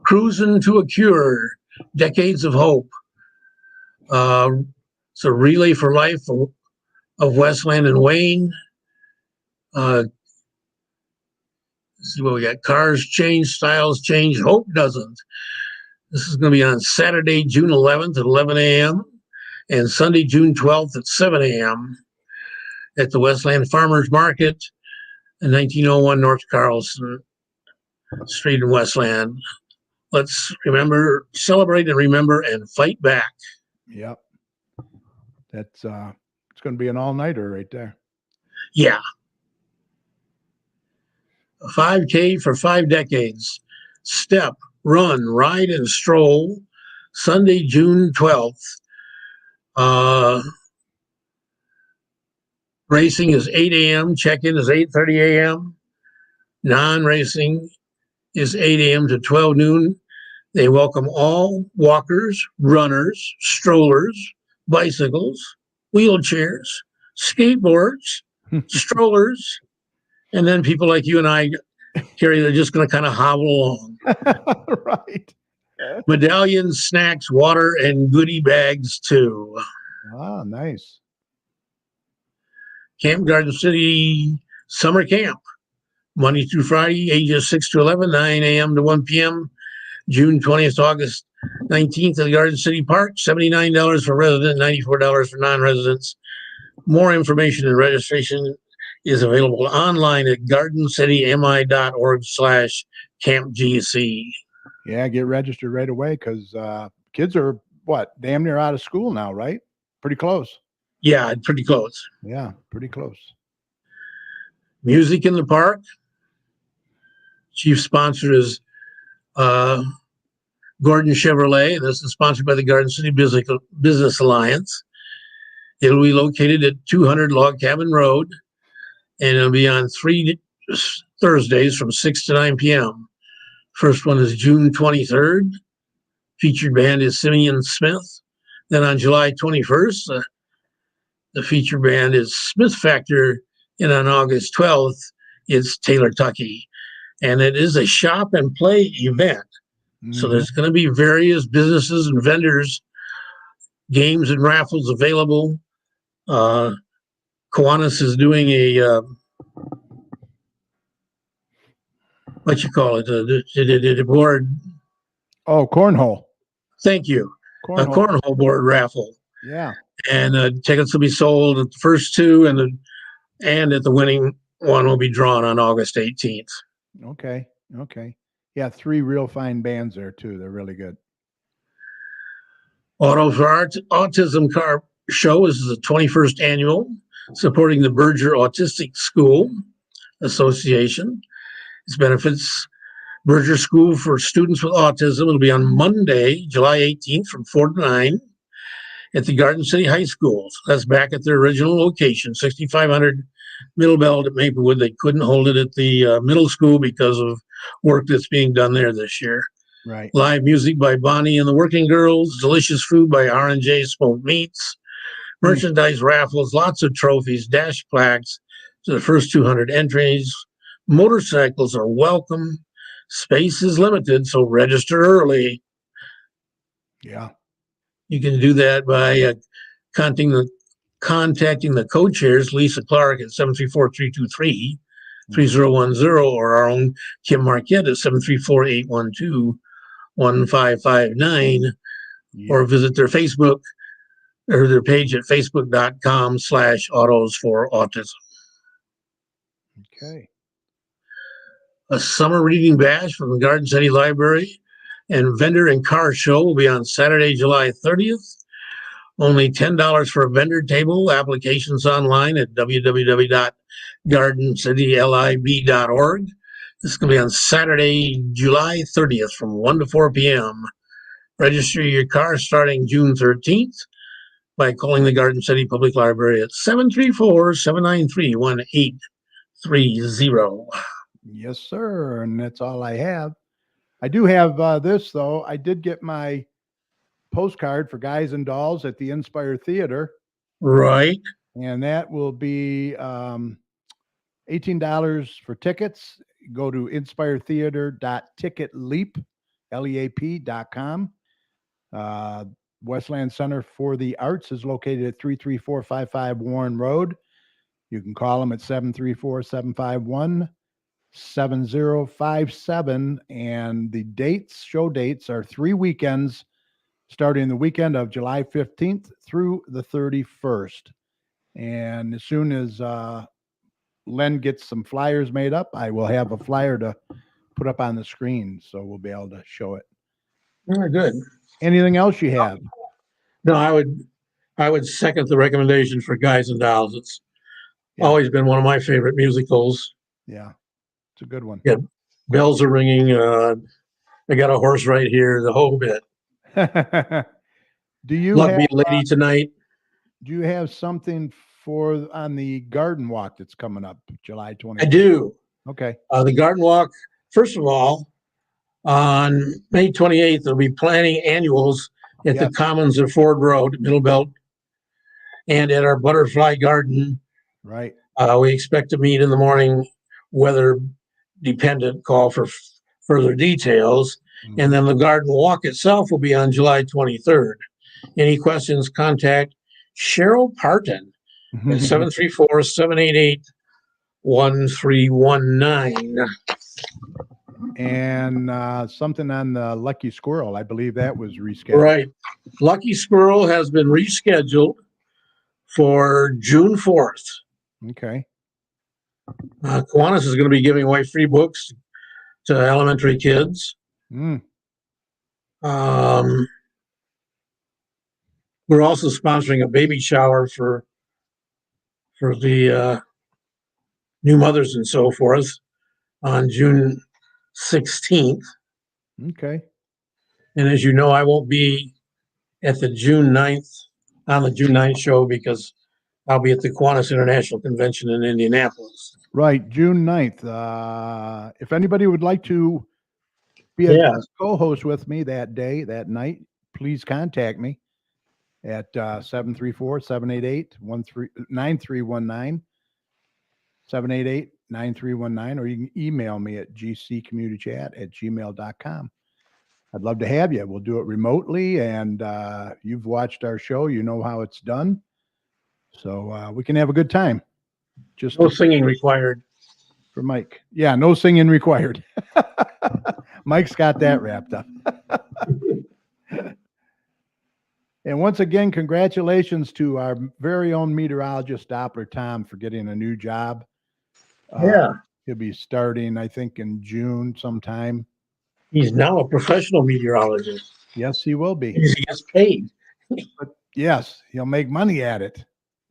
Cruising to a Cure, Decades of Hope. It's a relay for life of Westland and Wayne. Let's see what we got. Cars change, styles change, hope doesn't. This is going to be on Saturday, June 11th at 11 a.m. and Sunday, June 12th at 7 a.m. at the Westland Farmers Market in 1901 North Carlson Street in Westland. Let's remember, celebrate and remember and fight back. Yep. That's it's going to be an all-nighter right there. Yeah. A 5K for 5 decades. Step, run, ride, and stroll. Sunday, June 12th. Racing is 8 a.m. Check-in is 8:30 a.m. Non-racing is 8 a.m. to 12 noon. They welcome all walkers, runners, strollers, bicycles, wheelchairs, skateboards, strollers, and then people like you and I, Carrie, they're just going to kind of hobble along. Right. Medallions, snacks, water, and goodie bags too. Ah, nice. Camp Garden City Summer Camp, Monday through Friday, ages 6 to 11, 9 a.m. to 1 p.m. June 20th to August 19th at the Garden City Park, $79 for resident, $94 for non-residents. More information and registration is available online at gardencitymi.org/campgc. Yeah, get registered right away because kids are what, damn near out of school now, right? Pretty close. Yeah, pretty close. Yeah, pretty close. Music in the Park. Chief sponsor is Gordon Chevrolet. This is sponsored by the Garden City Business Alliance. It'll be located at 200 Log Cabin Road, and it'll be on 3 Thursdays from 6 to 9 p.m. First one is June 23rd. Featured band is Simeon Smith. Then on July 21st, the featured band is Smith Factor. And on August 12th, it's Taylor Tucky. And it is a shop and play event. So there's going to be various businesses and vendors, games and raffles available. Kiwanis is doing a what you call it, the board. Oh, cornhole. Thank you. A cornhole board raffle. Yeah. And tickets will be sold at the first two, and at the winning one will be drawn on August 18th. Okay. Yeah, 3 real fine bands there too. They're really good. Auto for Autism Car Show is the 21st annual, supporting the Berger Autistic School Association. Its benefits Berger School for Students with Autism. It'll be on Monday, July 18th from 4 to 9 at the Garden City High School. That's back at their original location, 6500 Middle Belt at Maplewood. They couldn't hold it at the middle school because of work that's being done there this year. Right. Live music by Bonnie and the Working Girls, delicious food by R&J Smoked Meats, merchandise raffles, lots of trophies, dash plaques to the first 200 entries. Motorcycles are welcome. Space is limited, so register early. Yeah. You can do that by contacting the co-chairs, Lisa Clark at 734-323-3010, or our own Kim Marquette at 734-812-1559, or visit their Facebook or their page at facebook.com/autos for autism. Okay. A summer reading bash from the Garden City Library and vendor and car show will be on Saturday, July 30th. Only $10 for a vendor table. Applications online at www.gardencitylib.org. This is going to be on Saturday, July 30th from 1 to 4 p.m. Register your car starting June 13th by calling the Garden City Public Library at 734-793-1830. Yes, sir. And that's all I have. I do have this, though. I did get my postcard for Guys and Dolls at the Inspire Theater. Right. And that will be $18 for tickets. Go to inspiretheater.ticketleap.com. Westland Center for the Arts is located at 33455 Warren Road. You can call them at 734-751-7057. And the show dates are 3 weekends, starting the weekend of July 15th through the 31st. And as soon as Len gets some flyers made up, I will have a flyer to put up on the screen, so we'll be able to show it. Very good. Anything else you have? No, I would second the recommendation for Guys and Dolls. It's always been one of my favorite musicals. Yeah, it's a good one. Yeah, bells are ringing. I got a horse right here, the whole bit. Do you Love have, Me Lady Tonight? Do you have something on the garden walk that's coming up July 20th? I do. Okay. The garden walk, first of all, on May 28th, there'll be planting annuals at the Commons at Ford Road, Middle Belt, and at our butterfly garden. Right. We expect to meet in the morning, weather dependent, call for further details. Mm-hmm. And then the garden walk itself will be on July 23rd. Any questions, contact Cheryl Parton at 734-788-1319. And something on the Lucky Squirrel. I believe that was rescheduled. Right. Lucky Squirrel has been rescheduled for June 4th. Okay. Kiwanis is going to be giving away free books to elementary kids. we're also sponsoring a baby shower for the new mothers and so forth on June 16th. Okay. And as you know, I won't be at the June 9th on the June 9th show because I'll be at the Kiwanis International Convention in Indianapolis. Right, June 9th. If anybody would like to be a Yeah. guest co-host with me that day, that night, please contact me at 734-788-9319, 788-9319, or you can email me at gccommunitychat@gmail.com. I'd love to have you. We'll do it remotely, and you've watched our show. You know how it's done. So we can have a good time. Just No singing required. for Mike. Yeah, no singing required. Mike's got that wrapped up. And once again, congratulations to our very own meteorologist, Doppler Tom, for getting a new job. Yeah. He'll be starting, I think, in June sometime. He's now a professional meteorologist. Yes, he will be. He gets paid. But yes, he'll make money at it.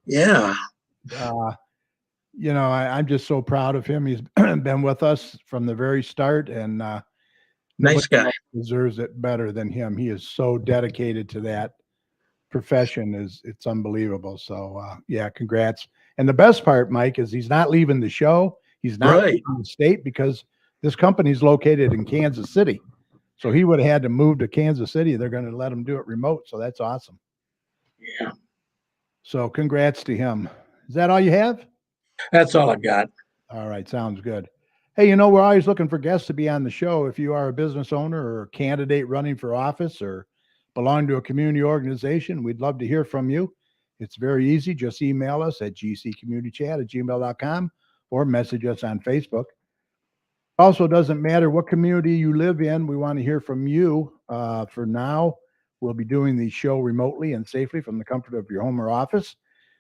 Yeah. I'm just so proud of him. He's been with us from the very start, and Nice guy. deserves it better than him. He is so dedicated to that profession. It's unbelievable. So yeah, congrats. And the best part, Mike, is he's not leaving the show. He's not Right. leaving the state because this company's located in Kansas City. So he would have had to move to Kansas City. They're going to let him do it remote. So that's awesome. Yeah. So congrats to him. Is that all you have? That's all I got. All right. Sounds good. Hey, we're always looking for guests to be on the show. If you are a business owner or a candidate running for office or belong to a community organization, we'd love to hear from you. It's very easy. Just email us at gccommunitychat@gmail.com or message us on Facebook. Also, doesn't matter what community you live in. We want to hear from you. For now, we'll be doing the show remotely and safely from the comfort of your home or office.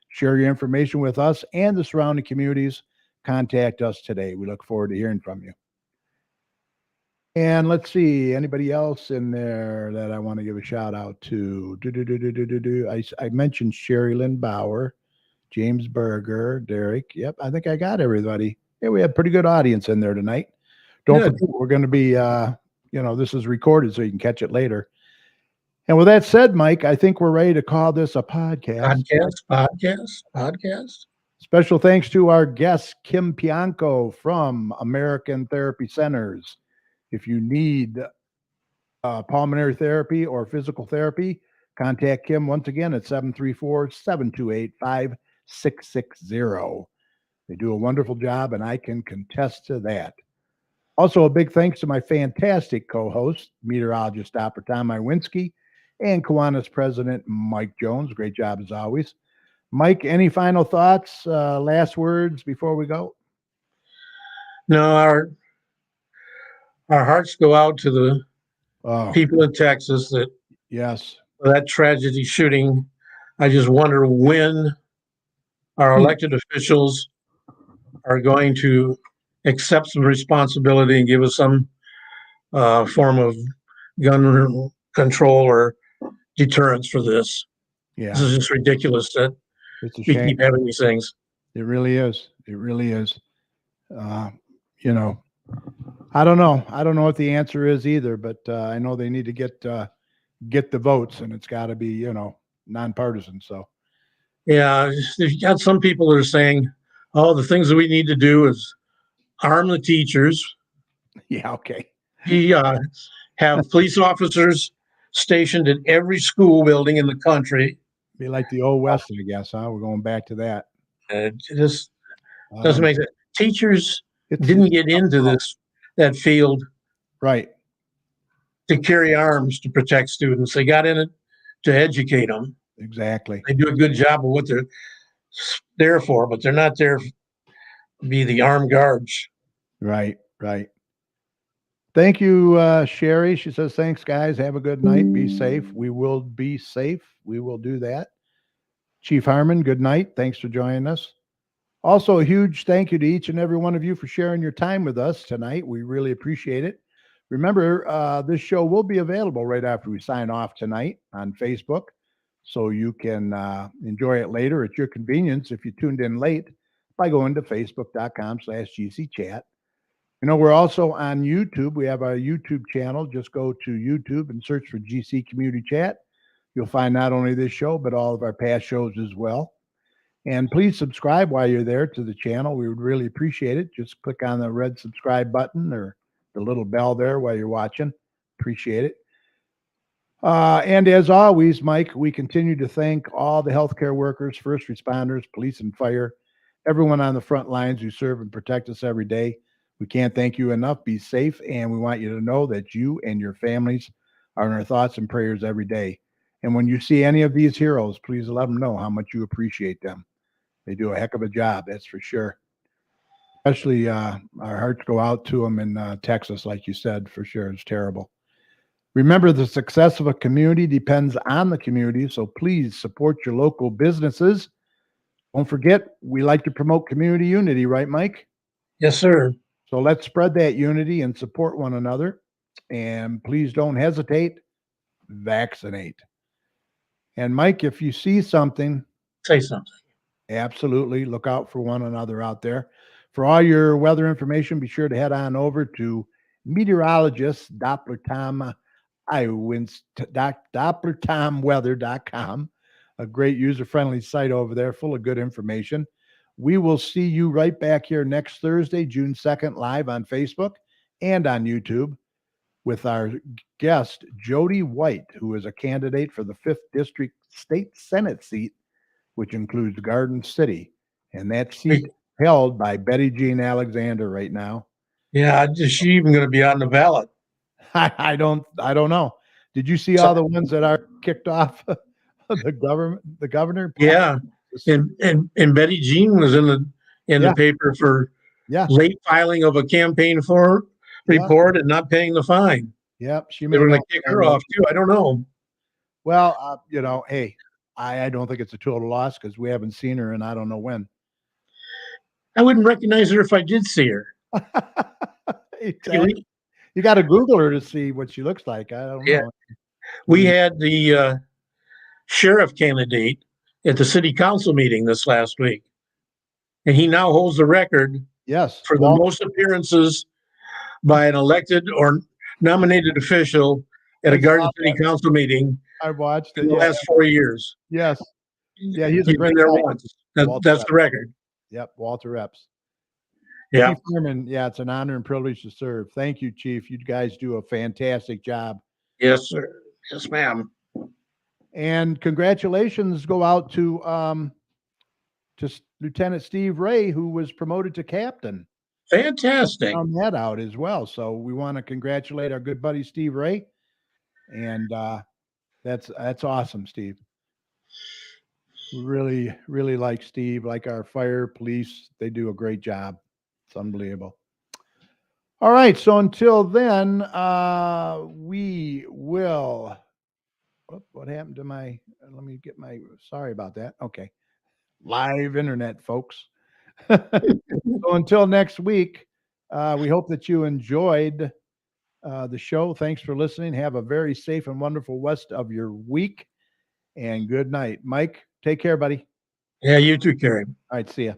Share your information with us and the surrounding communities. Contact us today. We look forward to hearing from you. And let's see, anybody else in there that I want to give a shout out to? I mentioned Sherry Lynn Bauer, James Berger, Derek. Yep, I think I got everybody. Yeah, we have a pretty good audience in there tonight. Don't Good. forget, we're going to be, this is recorded so you can catch it later. And with that said, Mike, I think we're ready to call this a podcast. Podcast. Special thanks to our guest, Kim Pianko from American Therapy Centers. If you need pulmonary therapy or physical therapy, contact Kim once again at 734-728-5660. They do a wonderful job, and I can contest to that. Also, a big thanks to my fantastic co-host, meteorologist Dr. Tom Iwinski, and Kiwanis President Mike Jones. Great job as always. Mike, any final thoughts, last words before we go? No, our hearts go out to the people in Texas that tragedy shooting. I just wonder when our elected officials are going to accept some responsibility and give us some form of gun control or deterrence for this. Yeah. This is just ridiculous that It's a we shame. keep having these things. It really is. It really is. I don't know. I don't know what the answer is either, but I know they need to get the votes, and it's got to be, nonpartisan. So, yeah, you've got some people that are saying, "Oh, the things that we need to do is arm the teachers." Yeah. Okay. Have police officers stationed in every school building in the country. Be like the old West, I guess, huh? We're going back to that. It just doesn't make sense. Teachers didn't get into that field right to carry arms to protect students. They got in it to educate them. Exactly. They do a good job of what they're there for, but they're not there to be the armed guards. Right. Thank you, Sherry. She says, thanks, guys. Have a good night. Be safe. We will be safe. We will do that. Chief Harmon, good night. Thanks for joining us. Also, a huge thank you to each and every one of you for sharing your time with us tonight. We really appreciate it. Remember, this show will be available right after we sign off tonight on Facebook. so you can enjoy it later at your convenience if you tuned in late by going to facebook.com/GCChat. You know, we're also on YouTube. We have our YouTube channel. Just go to YouTube and search for GC Community Chat. You'll find not only this show, but all of our past shows as well. And please subscribe while you're there to the channel. We would really appreciate it. Just click on the red subscribe button or the little bell there while you're watching. Appreciate it. And as always, Mike, we continue to thank all the healthcare workers, first responders, police and fire, everyone on the front lines who serve and protect us every day. We can't thank you enough. Be safe, and we want you to know that you and your families are in our thoughts and prayers every day. And when you see any of these heroes, please let them know how much you appreciate them. They do a heck of a job, that's for sure. Especially our hearts go out to them in Texas, like you said, for sure. It's terrible. Remember, the success of a community depends on the community, so please support your local businesses. Don't forget, we like to promote community unity, right, Mike? Yes, sir. So let's spread that unity and support one another. And please don't hesitate, vaccinate. And Mike, if you see something, Say something. absolutely look out for one another out there. For all your weather information, be sure to head on over to meteorologist DopplerTomWeather.com, a great user-friendly site over there full of good information. We will see you right back here next Thursday, June 2nd, live on Facebook and on YouTube with our guest, Jody White, who is a candidate for the 5th District State Senate seat, which includes Garden City. And that seat held by Betty Jean Alexander right now. Yeah, is she even going to be on the ballot? I don't know. Did you see all the ones that are kicked off the governor? Yeah. And Betty Jean was in the paper for late filing of a campaign report and not paying the fine. Yep. They were going to kick her off too. I don't know. Well, hey, I don't think it's a total loss because we haven't seen her and I don't know when. I wouldn't recognize her if I did see her. Exactly. You got to Google her to see what she looks like. I don't know. We had the sheriff candidate at the city council meeting this last week, and he now holds the record for the most appearances by an elected or nominated official at a Garden City council meeting. I watched it in the last 4 years. Yes. Yeah, he's a great there guy. once. That's the record. Yep, Walter Epps. Yeah. Chief Thurman, it's an honor and privilege to serve. Thank you, Chief. You guys do a fantastic job. Yes, sir. Yes, ma'am. And congratulations go out to Lieutenant Steve Ray, who was promoted to captain. Fantastic. Found that out as well. So we want to congratulate our good buddy Steve Ray. And that's awesome, Steve. We really, really like Steve, like our fire, police. They do a great job. It's unbelievable. All right. So until then, we will. What happened to my? Let me get my. Sorry about that. Okay. Live internet, folks. So until next week, we hope that you enjoyed the show. Thanks for listening. Have a very safe and wonderful rest of your week. And good night. Mike, take care, buddy. Yeah, you too, Kerry. All right. See ya.